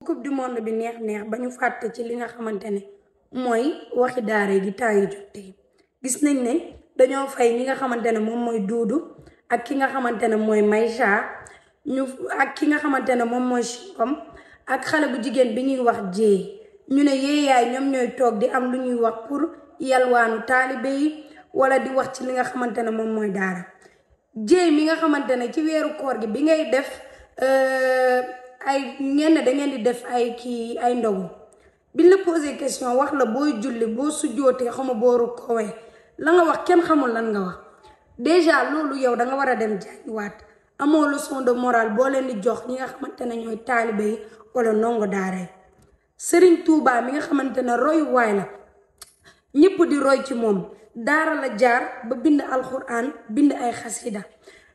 coupe du monde bi neex ba ñu fàtte ci li nga xamante ne mooy waxi daara gi temps yi jotee gis nañ ne dañoo fay ñi nga xamante ne moom mooy Duudu ak ki nga xamante ne mooy Maysa ñu ak ki nga xamante ne moom mooy Chingom ak xale bu jigéen bi ñuy wax Jéey ñu ne yéeyaay ñoom ñooy toog di am lu ñuy wax pour yalwaanu taalibe yi wala di wax ci li nga xamante ne moom mooy daara Jéey mi nga xamante ne ci weeru koor gi bi ngay def ay ngeen da ngeen di def ay ndogu biñ la posé question wax la booy julli boo sujjootee xama booru kowee la nga wax kenn xamul lan nga wax déjà loolu yow da nga war a dem jàngiwaat amoo leçon de morale boo leen di jox ñi nga xamante ne ñooy taalibe yi wala ndongo daara yi Sëriñ Tuubaa mi nga xamante ne roy waay la ñëpp di roy ci moom daara la jaar ba bind alxuraan bind ay xasida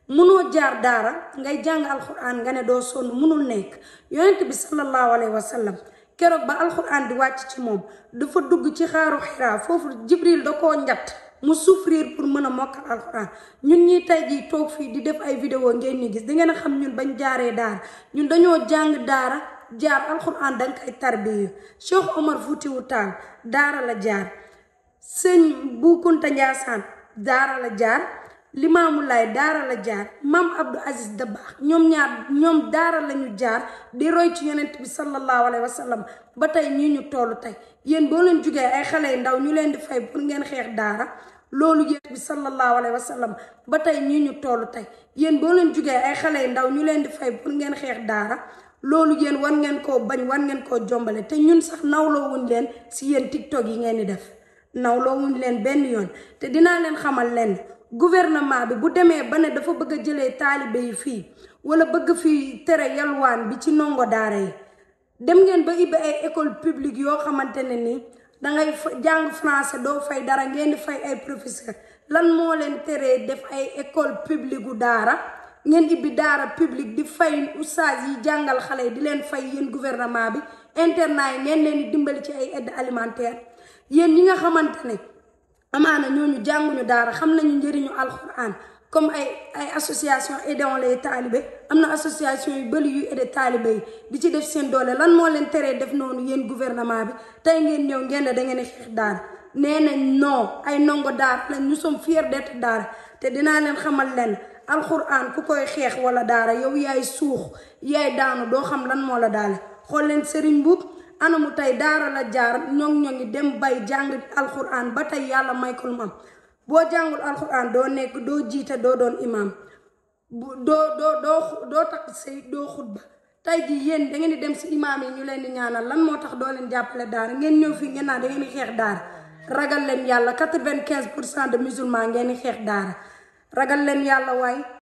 munoo jaar daara ngay jàng alxuraan nga ne doo sonn munul nekk yonent bi sallallahu alayhi wa sallam keroog ba alxuraan di wàcc ci moom dafa dugg ci xaaru xiraa foofu jibril da koo njatt mu souffrir pour mën a mokkal alxuraan ñun ñi tey jii toog fii di def ay vidéo ngeen ñu gis dangeen a xam ñun bañ jaaree daara ñun dañoo jàng daara jaar alxuraan danga koy tarbiyu Cheikh Omar Foutiou Tall daara la jaar sëñ Bu Kunta Njaasaan daara la jaar Limaamu Laay daara la jaar Maam Abdou Aziz Dabakh ñoom daara lañu jaar di roy ci yonent bi sallallahu alayhi wa sallam ba tey ñii ñu tollu tey yéen boo leen jugee ay xale yu ndaw ñu leen di fay pour ngeen xeex daara loolu yonent bi sallallahu alayhi wa sallam ba tey ñii ñu tollu tey yéen boo leen jugee ay xale yu ndaw ñu leen di fay pour ngeen xeex daara loolu yéen war ngeen koo bañ war ngeen koo jombale te ñun sax nawloo wuñ leen si yéen TikTok yi ngeen di def nawloo wuñ leen benn yoon te dinaa leen xamal leen gouvernement bi bu demee ba ne dafa bëgg a jëlee taalibe yi fii wala bëgg fi tere yalwaan bi ci ndongo daara yi dem ngeen ba ibbi ay école publique yoo xamante ne nii dangay jàng français doo fay dara ngeen di fay ay professeur lan moo leen teree def ay école publique u daara ngeen ibbi daara publique di fay oustaz yi jàngal xale yi di leen fay yéen gouvernement bi internat yi ngeen leen di dimbali ci ay aide alimentaire yéen ñi nga xamante ne amaana ñooñu jànguñu daara xam nañu njëriñu alxuraan comme ay association aidant les talibé am na association yu bëri yu aidé talibé yi di ci def seen doole lan moo leen teree def noonu yéen gouvernement bi tey ngeen ñëw ngeen ne da ngeen xeex daara nee nañ non ay ndongo daara lañ nous sommes fiers d'être daara te dinaa leen xamal leen alxuraan ku koy xeex wala daara yow yaay suux yaay daanu doo xam lan moo la daale xool leen Serigne Mboup anamu tey daara la jaar ñoŋ-ñoŋi dem bay jàng alxuraan ba tey yàlla may ko lu am boo jàngul alxuraan doo nekk doo jiite doo doon imaam doo takk say doo xutba tey ji yéen da ngeen di dem si imaam yi ñu leen di ñaanal lan moo tax doo leen jàppale daara ngeen ñëw fii ngeen naan da ngeen di xeex daara ragal leen yàlla 95% de musulmans ngeen di xeex daara ragal leen yàlla waay